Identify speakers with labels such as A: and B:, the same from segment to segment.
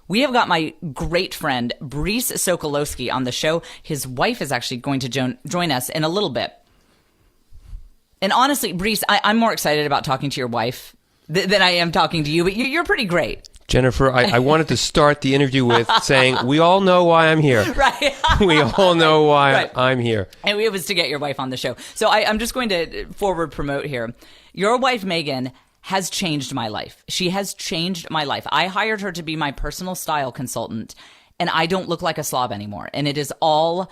A: We have got my great friend, Brice Sokolowski, on the show. His wife is actually going to join us in a little bit. And honestly, Brice, I'm more excited about talking to your wife than I am talking to you, but you're pretty great.
B: Jennifer, I wanted to start the interview with saying, we all know why I'm here.
A: Right.
B: We all know why I'm here.
A: And it was to get your wife on the show. So I'm just going to forward promote here. Your wife, Megan, has changed my life. She has changed my life. I hired her to be my personal style consultant, and I don't look like a slob anymore. And it is all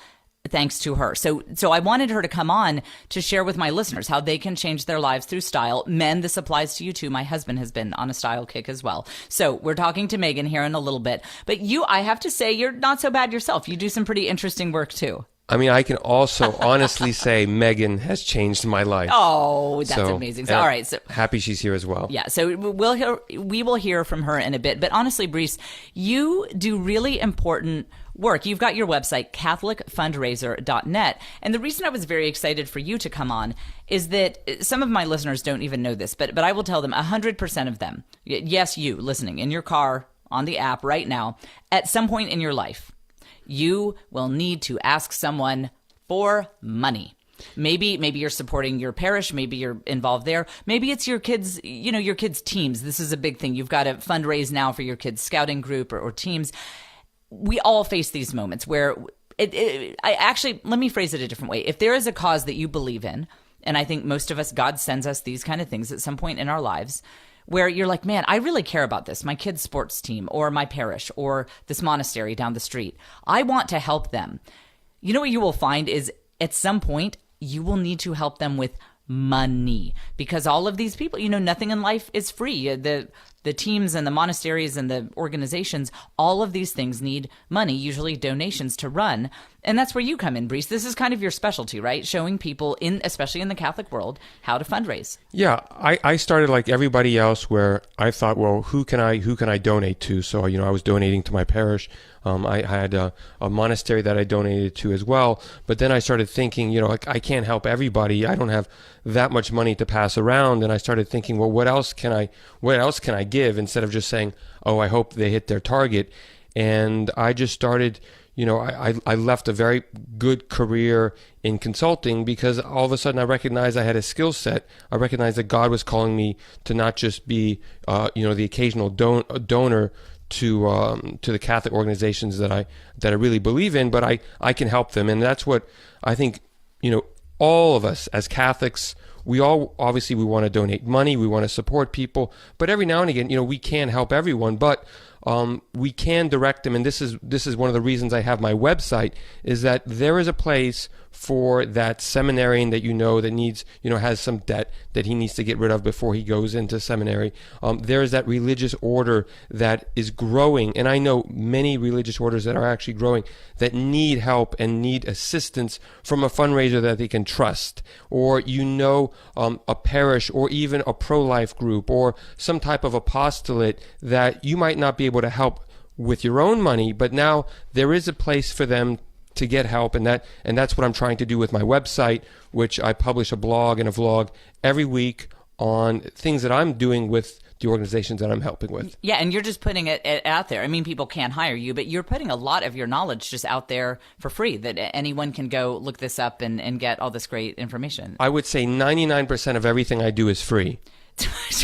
A: thanks to her. So I wanted her to come on to share with my listeners how they can change their lives through style. Men, this applies to you too. My husband has been on a style kick as well. So we're talking to Megan here in a little bit. But I have to say, you're not so bad yourself. You do some pretty interesting work too.
B: I mean, I can also honestly say Megan has changed my life.
A: Oh, that's amazing. So, all right. So
B: happy she's here as well.
A: Yeah. So we will hear from her in a bit. But honestly, Brice, you do really important work. You've got your website, catholicfundraiser.net. And the reason I was very excited for you to come on is that some of my listeners don't even know this, but I will tell them 100% of them, yes, you listening in your car, on the app right now, at some point in your life, you will need to ask someone for money. Maybe you're supporting your parish. Maybe you're involved there. Maybe it's your kids, your kids' teams. This is a big thing. You've got to fundraise now for your kids' scouting group or teams. We all face these moments where let me phrase it a different way. If there is a cause that you believe in, and I think most of us, God sends us these kind of things at some point in our lives, where you're like, man, I really care about this, my kid's sports team or my parish or this monastery down the street. I want to help them. You know what you will find is at some point you will need to help them with money, because all of these people, nothing in life is free. The teams and the monasteries and the organizations, all of these things need money, usually donations to run. And that's where you come in, Brice. This is kind of your specialty, right? Showing people, especially in the Catholic world, how to fundraise.
B: Yeah, I started like everybody else, where I thought, well, who can I donate to? So, I was donating to my parish. I had a monastery that I donated to as well. But then I started thinking, I can't help everybody. I don't have that much money to pass around. And I started thinking, well, what else can I give, instead of just saying, oh, I hope they hit their target. And I just started, I left a very good career in consulting, because all of a sudden I recognized I had a skill set. I recognized that God was calling me to not just be, the occasional donor to the Catholic organizations that I really believe in, but I can help them. And that's what I think, all of us as Catholics, we all, obviously we want to donate money, we want to support people, but every now and again, we can't help everyone, but we can direct them. And this is one of the reasons I have my website, is that there is a place for that seminarian that that needs, has some debt that he needs to get rid of before he goes into seminary. There is that religious order that is growing, and I know many religious orders that are actually growing that need help and need assistance from a fundraiser that they can trust, or a parish, or even a pro-life group, or some type of apostolate that you might not be able to help with your own money, but now there is a place for them to get help, and that's what I'm trying to do with my website, which I publish a blog and a vlog every week on things that I'm doing with the organizations that I'm helping with.
A: Yeah, and you're just putting it out there. I mean, people can't hire you, but you're putting a lot of your knowledge just out there for free, that anyone can go look this up and get all this great information.
B: I would say 99% of everything I do is free.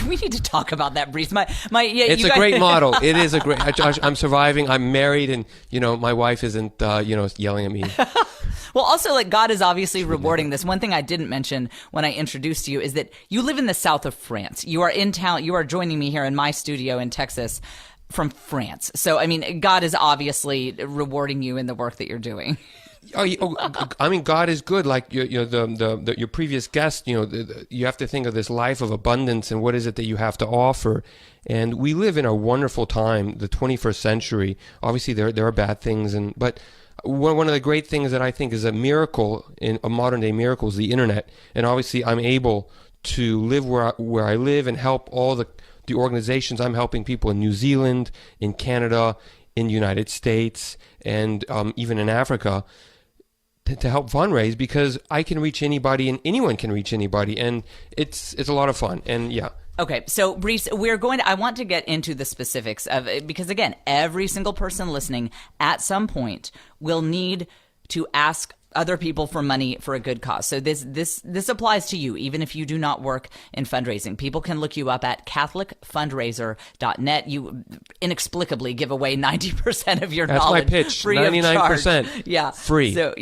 A: We need to talk about that, Brice.
B: It's a great model. It is a great. I'm surviving. I'm married, and my wife isn't yelling at me.
A: Well, also, God is obviously rewarding this. One thing I didn't mention when I introduced you is that you live in the south of France. You are in town. You are joining me here in my studio in Texas from France. So, I mean, God is obviously rewarding you in the work that you're doing.
B: I mean, God is good. Like your previous guest, you have to think of this life of abundance and what is it that you have to offer. And we live in a wonderful time, the 21st century. Obviously, there are bad things, but one of the great things that I think is a miracle, in a modern day miracle, is the internet. And obviously, I'm able to live where I live and help all the organizations. I'm helping people in New Zealand, in Canada, in the United States, and even in Africa, to help fundraise, because I can reach anybody and anyone can reach anybody, and it's a lot of fun. And yeah.
A: Okay, so Brice, I want to get into the specifics of it because, again, every single person listening at some point will need to ask other people for money for a good cause. So this applies to you, even if you do not work in fundraising. People can look you up at catholicfundraiser.net. You inexplicably give away 90% of your knowledge.
B: That's my pitch.
A: Free
B: 99%.
A: Of charge. Yeah.
B: Free.
A: So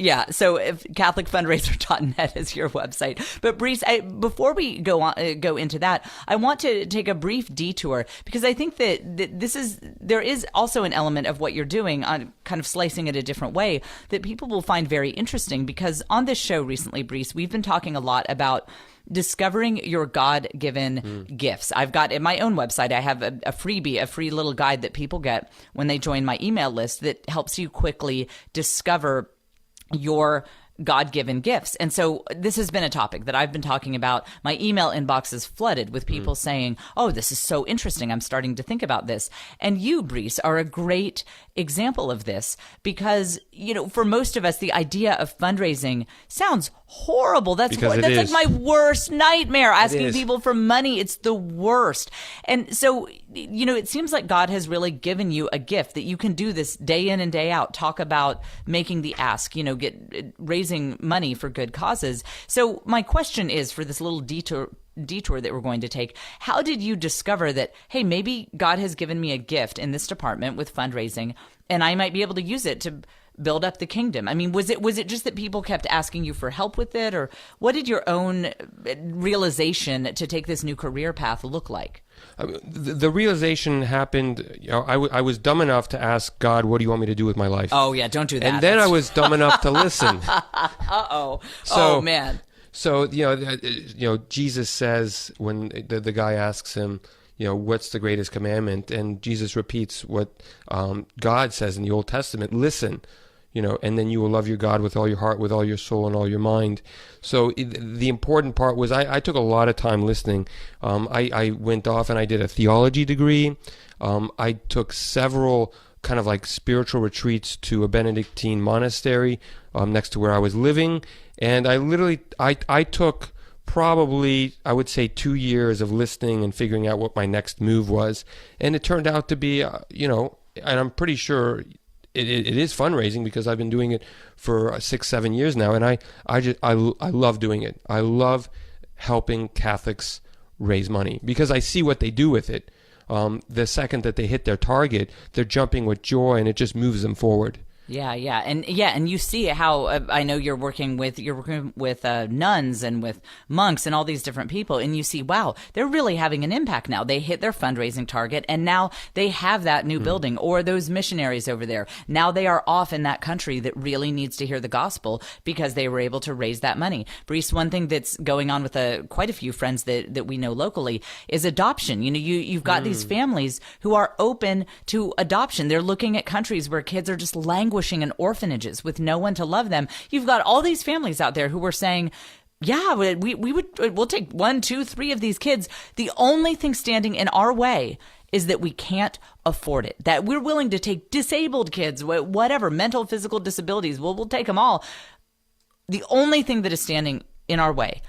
A: if catholicfundraiser.net is your website. But Brice, before we go into that, I want to take a brief detour because I think that there is also an element of what you're doing on kind of slicing it a different way that people will find very interesting. Because on this show recently, Brice, we've been talking a lot about discovering your God-given gifts. I've got in my own website, I have a freebie, a free little guide that people get when they join my email list that helps you quickly discover your God-given gifts. And so this has been a topic that I've been talking about. My email inbox is flooded with people saying, oh, this is so interesting. I'm starting to think about this. And you, Brice, are a great example of this because, for most of us, the idea of fundraising sounds horrible. That's like my worst nightmare, asking people for money. It's the worst. And so, it seems like God has really given you a gift that you can do this day in and day out, talk about making the ask, raising money for good causes. So my question is, for this little detour that we're going to take, how did you discover that, hey, maybe God has given me a gift in this department with fundraising and I might be able to use it to build up the kingdom? I mean, was it just that people kept asking you for help with it, or what did your own realization to take this new career path look like?
B: The realization happened, I was dumb enough to ask God, what do you want me to do with my life?
A: Oh, yeah, don't do that.
B: And then I was dumb enough to listen.
A: Uh-oh. Oh, man.
B: So, Jesus says when the guy asks him, what's the greatest commandment? And Jesus repeats what God says in the Old Testament, listen, and then you will love your God with all your heart, with all your soul, and all your mind. So the important part was I took a lot of time listening. I went off and I did a theology degree. I took several kind of like spiritual retreats to a Benedictine monastery next to where I was living. And I took probably, I would say, 2 years of listening and figuring out what my next move was. And it turned out to be, and I'm pretty sure it is fundraising because I've been doing it for 6-7 years now. And I love doing it. I love helping Catholics raise money because I see what they do with it. The second that they hit their target, they're jumping with joy and it just moves them forward.
A: Yeah, and you see how I know you're working with nuns and with monks and all these different people, and you see, wow, they're really having an impact now. They hit their fundraising target, and now they have that new building, or those missionaries over there. Now they are off in that country that really needs to hear the gospel because they were able to raise that money. Brice, one thing that's going on with quite a few friends that we know locally is adoption. You've got these families who are open to adoption. They're looking at countries where kids are just languishing in orphanages with no one to love them. You've got all these families out there who were saying, yeah, we'll take 1, 2, 3 of these kids. The only thing standing in our way is that we can't afford it, that we're willing to take disabled kids, whatever, mental, physical disabilities. We'll take them all. The only thing that is standing in our way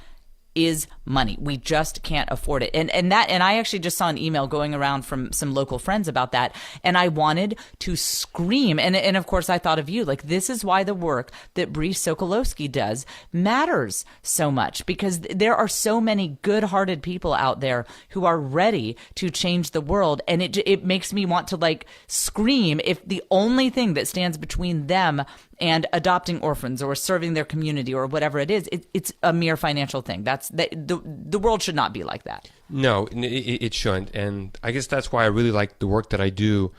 A: is money. We just can't afford it. And I actually just saw an email going around from some local friends about that. And I wanted to scream. And of course I thought of you, like, this is why the work that Brice Sokolowski does matters so much, because there are so many good-hearted people out there who are ready to change the world. And it makes me want to like scream if the only thing that stands between them and adopting orphans or serving their community or whatever it is, it's a mere financial thing. The world should not be like that.
B: No, it shouldn't. And I guess that's why I really like the work that I do.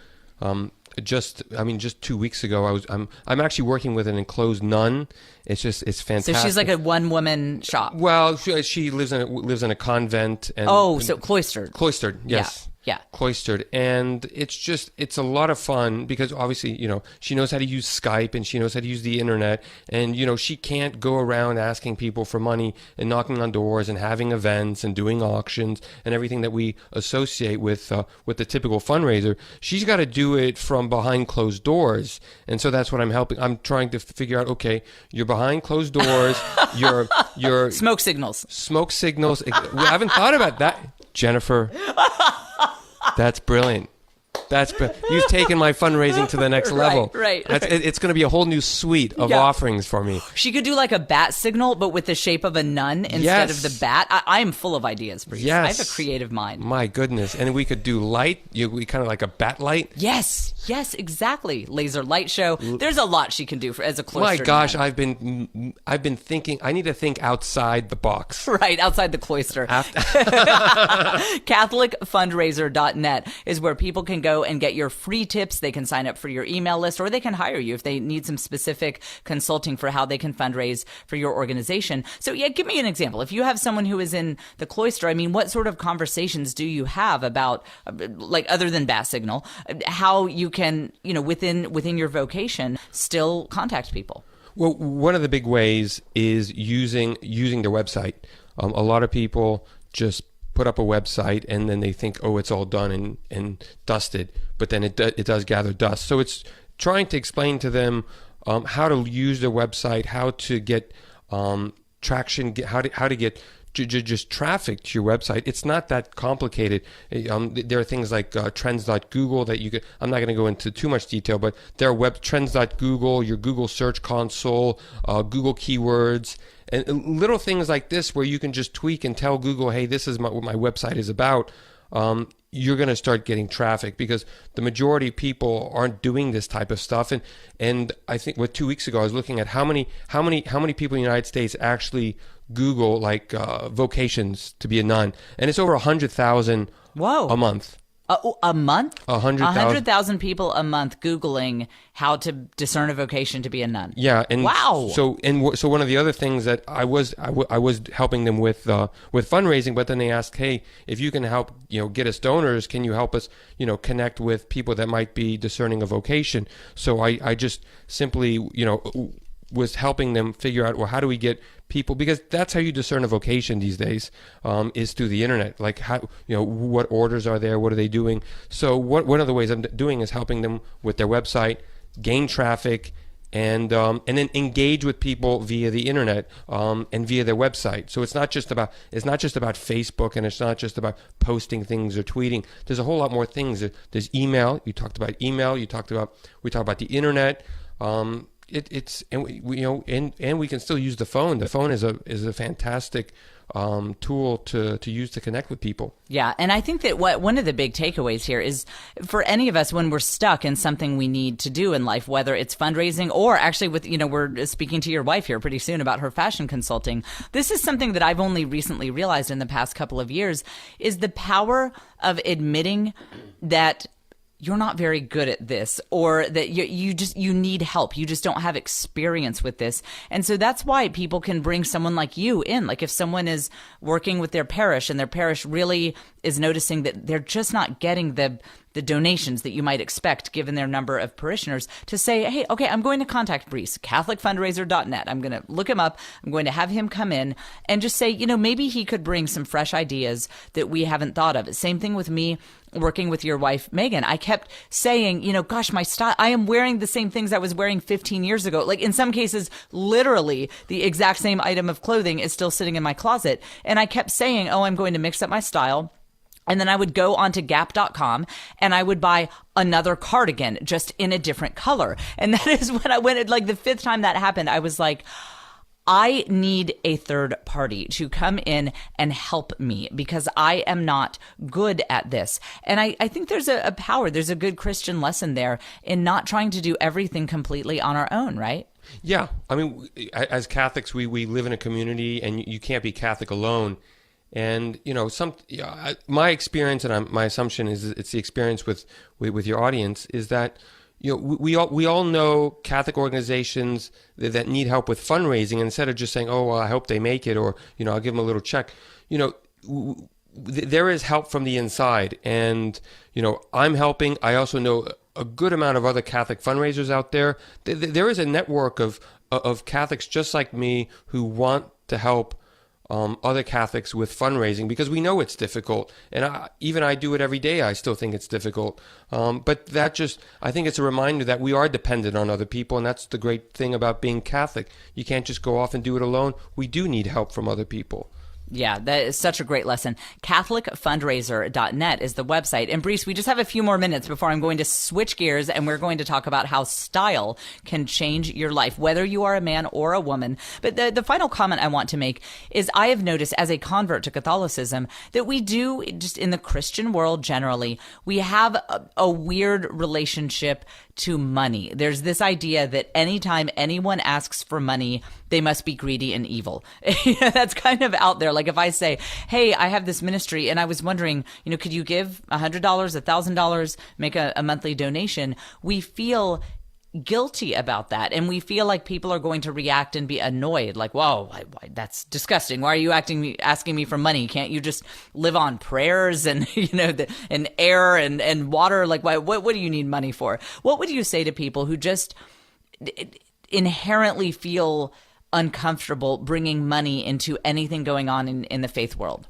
B: Just 2 weeks ago, I'm actually working with an enclosed nun. It's fantastic.
A: So she's like a one-woman shop.
B: Well, she lives in a convent. And,
A: so cloistered.
B: Cloistered, yes.
A: Yeah.
B: Cloistered. And it's a lot of fun because obviously, she knows how to use Skype and she knows how to use the internet. And, she can't go around asking people for money and knocking on doors and having events and doing auctions and everything that we associate with the typical fundraiser. She's got to do it from behind closed doors. And so that's what I'm trying to figure out. Okay, you're behind closed doors. You're
A: smoke signals.
B: We haven't thought about that. Jennifer, that's brilliant. You've taken my fundraising to the next level.
A: Right.
B: It's going to be a whole new suite of offerings for me.
A: She could do like a bat signal, but with the shape of a nun instead of the bat. I am full of ideas, Brice.
B: Yes.
A: I have a creative mind.
B: My goodness. And we could do light. We kind of like a bat light.
A: Yes, exactly. Laser light show. There's a lot she can do as a cloistered
B: My gosh,
A: nun.
B: I've been thinking. I need to think outside the box.
A: Right, outside the cloister. CatholicFundraiser.net is where people can go and get your free tips. They can sign up for your email list, or they can hire you if they need some specific consulting for how they can fundraise for your organization. So give me an example. If you have someone who is in the cloister, I mean, what sort of conversations do you have about, like, other than bat signal, how you can, within your vocation, still contact people?
B: Well, one of the big ways is using their website. A lot of people just put up a website and then they think, oh, it's all done and dusted, but then it does gather dust. So it's trying to explain to them how to use their website, how to get traction, how to get just traffic to your website. It's not that complicated. There are things like trends.google that you could, I'm not going to go into too much detail, but there are trends.google, your Google Search Console, Google Keywords, and little things like this where you can just tweak and tell Google, hey, this is what my website is about. You're going to start getting traffic because the majority of people aren't doing this type of stuff. And I think 2 weeks ago I was looking at how many people in the United States actually Google like vocations to be a nun, and it's over 100,000 a month.
A: A month?
B: 100,000
A: people a month Googling how to discern a vocation to be a nun.
B: Yeah, and
A: wow.
B: So one of the other things that I was helping them with fundraising, but then they asked, hey, if you can help get us donors, can you help us connect with people that might be discerning a vocation? So I just simply was helping them figure out, well, how do we get people, because that's how you discern a vocation these days, is through the internet. Like how, what orders are there, what are they doing? So one of the ways I'm doing is helping them with their website, gain traffic, and then engage with people via the internet and via their website. So it's not just about Facebook, and it's not just about posting things or tweeting. There's a whole lot more things. There's email. You talked about email. We talked about the internet. We can still use the phone. The phone is a fantastic tool to use to connect with people.
A: Yeah, and I think that one of the big takeaways here is for any of us when we're stuck in something we need to do in life, whether it's fundraising or actually with, we're speaking to your wife here pretty soon about her fashion consulting. This is something that I've only recently realized in the past couple of years is the power of admitting that you're not very good at this, or that you need help. You just don't have experience with this. And so that's why people can bring someone like you in. Like if someone is working with their parish and their parish really is noticing that they're just not getting the donations that you might expect given their number of parishioners, to say, hey, okay, I'm going to contact Brice, CatholicFundraiser.net. I'm going to look him up. I'm going to have him come in and just say, maybe he could bring some fresh ideas that we haven't thought of. Same thing with me working with your wife, Megan. I kept saying, gosh, my style, I am wearing the same things I was wearing 15 years ago. Like in some cases, literally the exact same item of clothing is still sitting in my closet. And I kept saying, oh, I'm going to mix up my style. And then I would go onto Gap.com and I would buy another cardigan just in a different color. And that is when I went, like the fifth time that happened, I was like, I need a third party to come in and help me because I am not good at this. And I think there's a power, there's a good Christian lesson there in not trying to do everything completely on our own, right?
B: Yeah. I mean, as Catholics, we live in a community and you can't be Catholic alone. And, my experience and my assumption is it's the experience with your audience is that, we all know Catholic organizations that need help with fundraising. And instead of just saying, oh, well, I hope they make it, or, I'll give them a little check, there is help from the inside. And, I'm helping. I also know a good amount of other Catholic fundraisers out there. There is a network of Catholics just like me who want to help other Catholics with fundraising, because we know it's difficult, and I do it every day. I still think it's difficult, but I think it's a reminder that we are dependent on other people, and that's the great thing about being Catholic. You can't just go off and do it alone. We do need help from other people.
A: Yeah, that is such a great lesson. CatholicFundraiser.net is the website. And Brice, we just have a few more minutes before I'm going to switch gears, and we're going to talk about how style can change your life, whether you are a man or a woman. But the final comment I want to make is I have noticed as a convert to Catholicism that we do, just in the Christian world generally, we have a weird relationship to money. There's this idea that anytime anyone asks for money, they must be greedy and evil. That's kind of out there. Like if I say, hey, I have this ministry and I was wondering, could you give $100, $1,000, make a monthly donation? We feel guilty about that. And we feel like people are going to react and be annoyed. Like, whoa, that's disgusting. Why are you asking me for money? Can't you just live on prayers and, and air and water? Like, what do you need money for? What would you say to people who just inherently feel uncomfortable bringing money into anything going on in the faith world?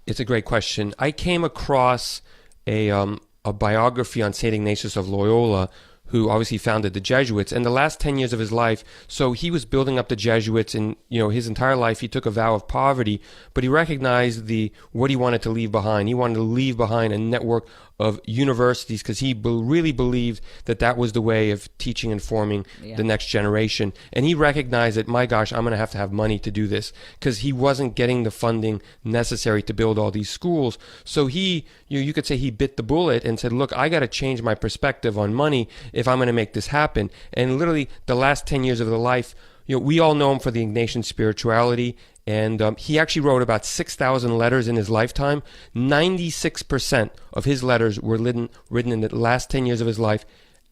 B: It's a great question. I came across a biography on St. Ignatius of Loyola, who obviously founded the Jesuits, and the last 10 years of his life, so he was building up the Jesuits, and his entire life he took a vow of poverty, but he recognized what he wanted to leave behind. He wanted to leave behind a network of universities because he really believed that was the way of teaching and forming the next generation. And he recognized that, my gosh, I'm going to have money to do this, because he wasn't getting the funding necessary to build all these schools. So he, you could say he bit the bullet and said, look, I got to change my perspective on money if I'm going to make this happen. And literally the last 10 years of the life, we all know him for the Ignatian spirituality. And he actually wrote about 6,000 letters in his lifetime. 96% of his letters were written in the last 10 years of his life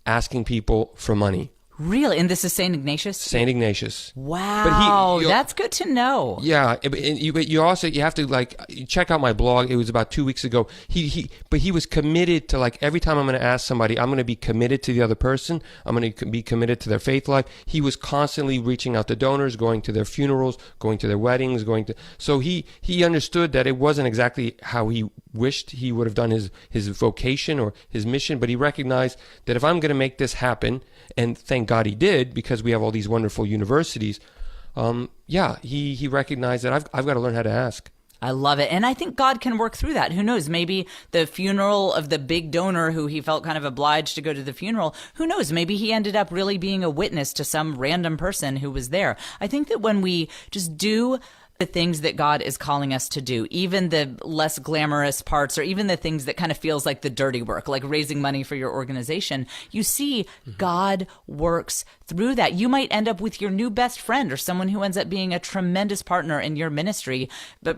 B: asking people for money.
A: Really? And this is St. Ignatius?
B: St. Ignatius.
A: Wow. But that's good to know.
B: Yeah. But you have to check out my blog. It was about 2 weeks ago. But he was committed to, every time I'm going to ask somebody, I'm going to be committed to the other person. I'm going to be committed to their faith life. He was constantly reaching out to donors, going to their funerals, going to their weddings, so he understood that it wasn't exactly how he wished he would have done his vocation or his mission, but he recognized that if I'm going to make this happen, and thank God he did, because we have all these wonderful universities, he recognized that I've got to learn how to ask.
A: I love it. And I think God can work through that. Who knows? Maybe the funeral of the big donor who he felt kind of obliged to go to the funeral, who knows? Maybe he ended up really being a witness to some random person who was there. I think that when we just do the things that God is calling us to do, even the less glamorous parts, or even the things that kind of feels like the dirty work, like raising money for your organization, you see God works through that. You might end up with your new best friend or someone who ends up being a tremendous partner in your ministry,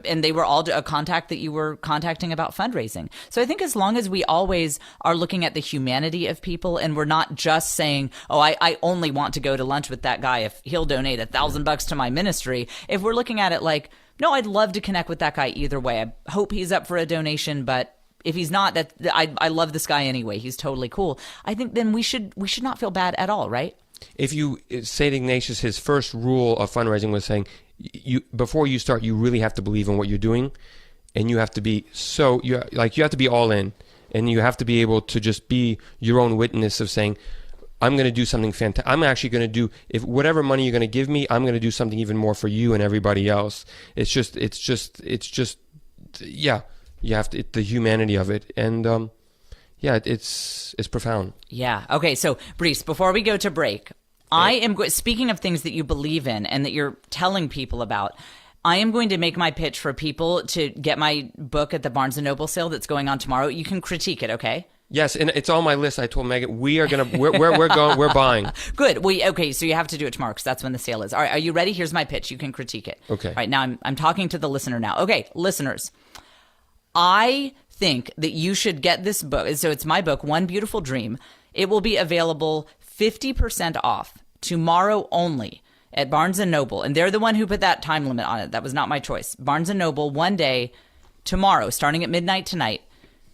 A: and they were all a contact that you were contacting about fundraising. So I think as long as we always are looking at the humanity of people, and we're not just saying, oh, I only want to go to lunch with that guy if he'll donate $1,000 to my ministry. If we're looking at it like, no, I'd love to connect with that guy either way. I hope he's up for a donation, but if he's not, I love this guy anyway. He's totally cool. I think then we should not feel bad at all, right?
B: St. Ignatius, his first rule of fundraising was saying, before you start, you really have to believe in what you're doing, and you have to be you have to be all in, and you have to be able to just be your own witness of saying, I'm going to do something fantastic. I'm actually going to do, if whatever money you're going to give me, I'm going to do something even more for you and everybody else. It's just, you have to, the humanity of it. And, it's profound.
A: Yeah. Okay. So Brice, before we go to break, I am speaking of things that you believe in and that you're telling people about. I am going to make my pitch for people to get my book at the Barnes & Noble sale that's going on tomorrow. You can critique it. Okay.
B: Yes, and it's on my list. I told Megan we're going. We're buying.
A: Good. Okay, so you have to do it tomorrow because that's when the sale is. All right, are you ready? Here's my pitch. You can critique it.
B: Okay.
A: All right, now I'm talking to the listener now. Okay, listeners, I think that you should get this book. So it's my book, One Beautiful Dream. It will be available 50% off tomorrow only at Barnes & Noble, and they're the one who put that time limit on it. That was not my choice. Barnes & Noble, one day, tomorrow, starting at midnight tonight.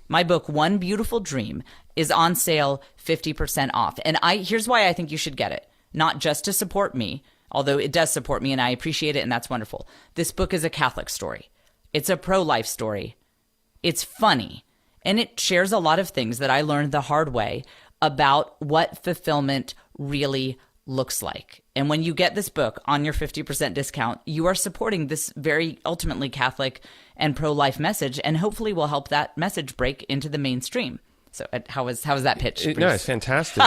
A: My book, One Beautiful Dream, is on sale 50% off. And here's why I think you should get it. Not just to support me, although it does support me and I appreciate it and that's wonderful. This book is a Catholic story. It's a pro-life story. It's funny. And it shares a lot of things that I learned the hard way about what fulfillment really looks like. And when you get this book on your 50% discount, you are supporting this very ultimately Catholic and pro-life message, and hopefully will help that message break into the mainstream. So how is that pitch?
B: No, it's fantastic.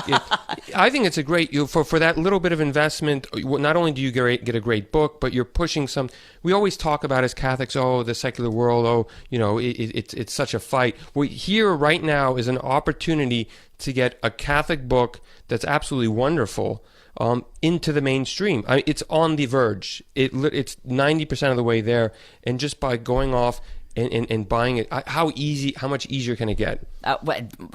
B: I think it's a great, for that little bit of investment, not only do you get a great book, but you're pushing some, we always talk about as Catholics, the secular world, it's such a fight. Well, here right now is an opportunity to get a Catholic book that's absolutely wonderful into the mainstream. It's on the verge. It's 90% of the way there. And just by going off and buying it, how much easier can it get?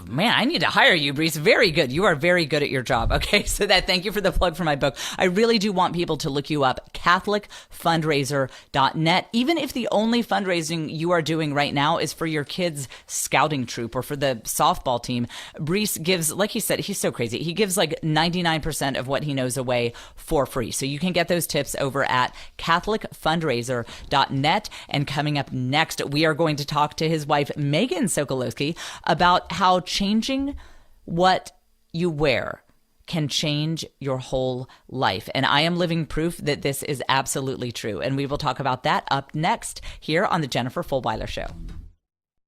A: Man, I need to hire you, Brice. Very good. You are very good at your job. Okay, so thank you for the plug for my book. I really do want people to look you up, catholicfundraiser.net. Even if the only fundraising you are doing right now is for your kids' scouting troop or for the softball team, Brice gives, like he said, he's so crazy. He gives like 99% of what he knows away for free. So you can get those tips over at catholicfundraiser.net. And coming up next, we are going to talk to his wife, Megan Sokolowski, about how changing what you wear can change your whole life. And I am living proof that this is absolutely true. And we will talk about that up next here on the Jennifer Fulwiler Show.